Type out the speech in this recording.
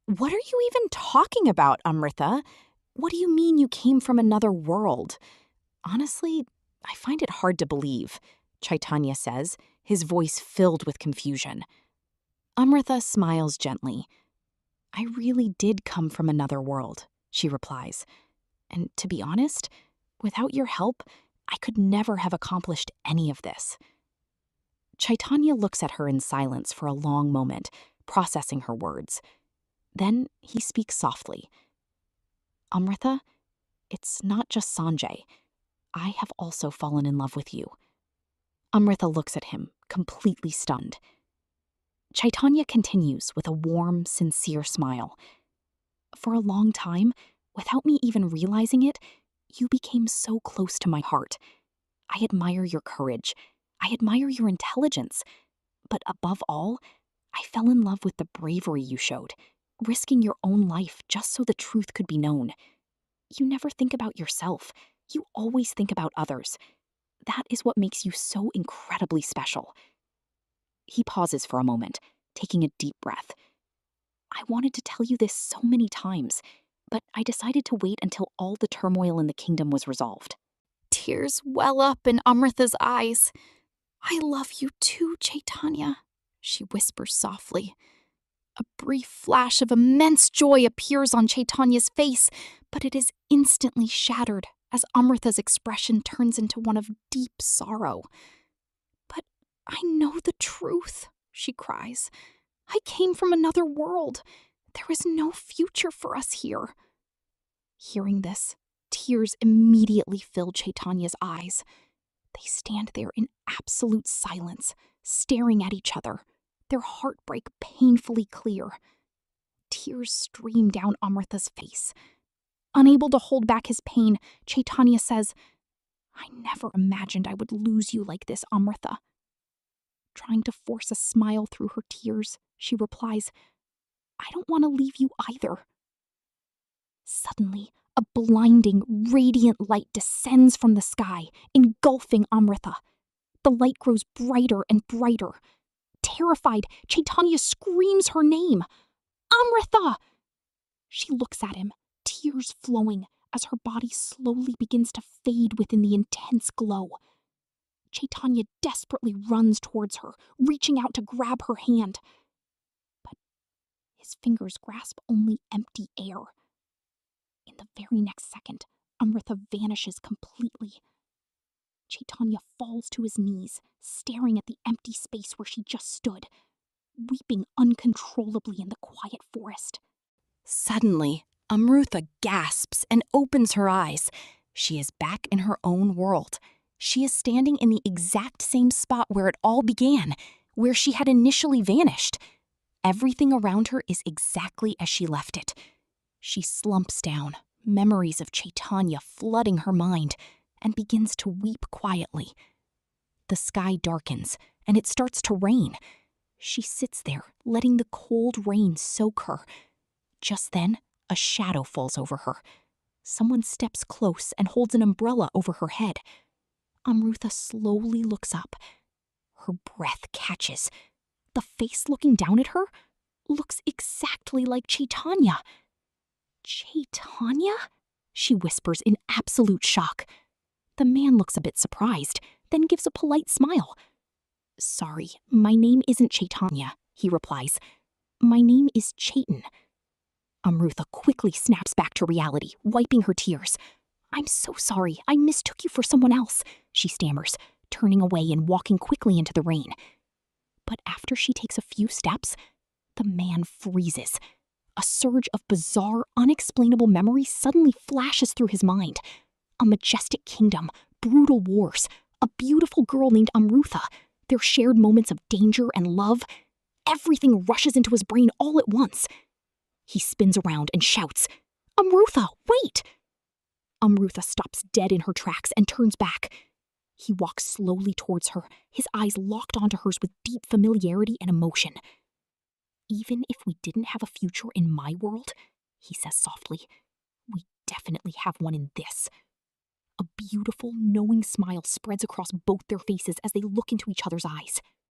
What are you even talking about, Amrutha? What do you mean you came from another world? Honestly, I find it hard to believe, Chaitanya says, his voice filled with confusion. Amrutha smiles gently. I really did come from another world, she replies. And to be honest, without your help, I could never have accomplished any of this. Chaitanya looks at her in silence for a long moment, processing her words. Then he speaks softly. Amrutha, it's not just Sanjay. I have also fallen in love with you. Amrutha looks at him, completely stunned. Chaitanya continues with a warm, sincere smile. For a long time, without me even realizing it, you became so close to my heart. I admire your courage. I admire your intelligence. But above all, I fell in love with the bravery you showed, risking your own life just so the truth could be known. You never think about yourself. You always think about others. That is what makes you so incredibly special. He pauses for a moment, taking a deep breath. I wanted to tell you this so many times, but I decided to wait until all the turmoil in the kingdom was resolved. Tears well up in Amrutha's eyes. I love you too, Chaitanya, she whispers softly. A brief flash of immense joy appears on Chaitanya's face, but it is instantly shattered as Amrutha's expression turns into one of deep sorrow. But I know the truth, she cries. I came from another world. There is no future for us here. Hearing this, tears immediately fill Chaitanya's eyes. They stand there in absolute silence, staring at each other, their heartbreak painfully clear. Tears stream down Amrutha's face. Unable to hold back his pain, Chaitanya says, I never imagined I would lose you like this, Amrutha. Trying to force a smile through her tears, she replies, I don't want to leave you either. Suddenly, a blinding, radiant light descends from the sky, engulfing Amrutha. The light grows brighter and brighter. Terrified, Chaitanya screams her name. Amrutha! She looks at him, tears flowing, as her body slowly begins to fade within the intense glow. Chaitanya desperately runs towards her, reaching out to grab her hand. But his fingers grasp only empty air. In the very next second, Amrutha vanishes completely. Chaitanya falls to his knees, staring at the empty space where she just stood, weeping uncontrollably in the quiet forest. Suddenly, Amrutha gasps and opens her eyes. She is back in her own world. She is standing in the exact same spot where it all began, where she had initially vanished. Everything around her is exactly as she left it. She slumps down, memories of Chaitanya flooding her mind, and begins to weep quietly. The sky darkens, and it starts to rain. She sits there, letting the cold rain soak her. Just then, a shadow falls over her. Someone steps close and holds an umbrella over her head. Amrutha slowly looks up. Her breath catches. The face looking down at her looks exactly like Chaitanya. Chaitanya? She whispers in absolute shock. The man looks a bit surprised, then gives a polite smile. Sorry, my name isn't Chaitanya, he replies. My name is Chaitan. Amrutha quickly snaps back to reality, wiping her tears. I'm so sorry, I mistook you for someone else, she stammers, turning away and walking quickly into the rain. But after she takes a few steps, the man freezes. A surge of bizarre, unexplainable memory suddenly flashes through his mind. A majestic kingdom, brutal wars, a beautiful girl named Amrutha, their shared moments of danger and love. Everything rushes into his brain all at once. He spins around and shouts, Amrutha, wait! Amrutha stops dead in her tracks and turns back. He walks slowly towards her, his eyes locked onto hers with deep familiarity and emotion. Even if we didn't have a future in my world, he says softly, we definitely have one in this. A beautiful, knowing smile spreads across both their faces as they look into each other's eyes.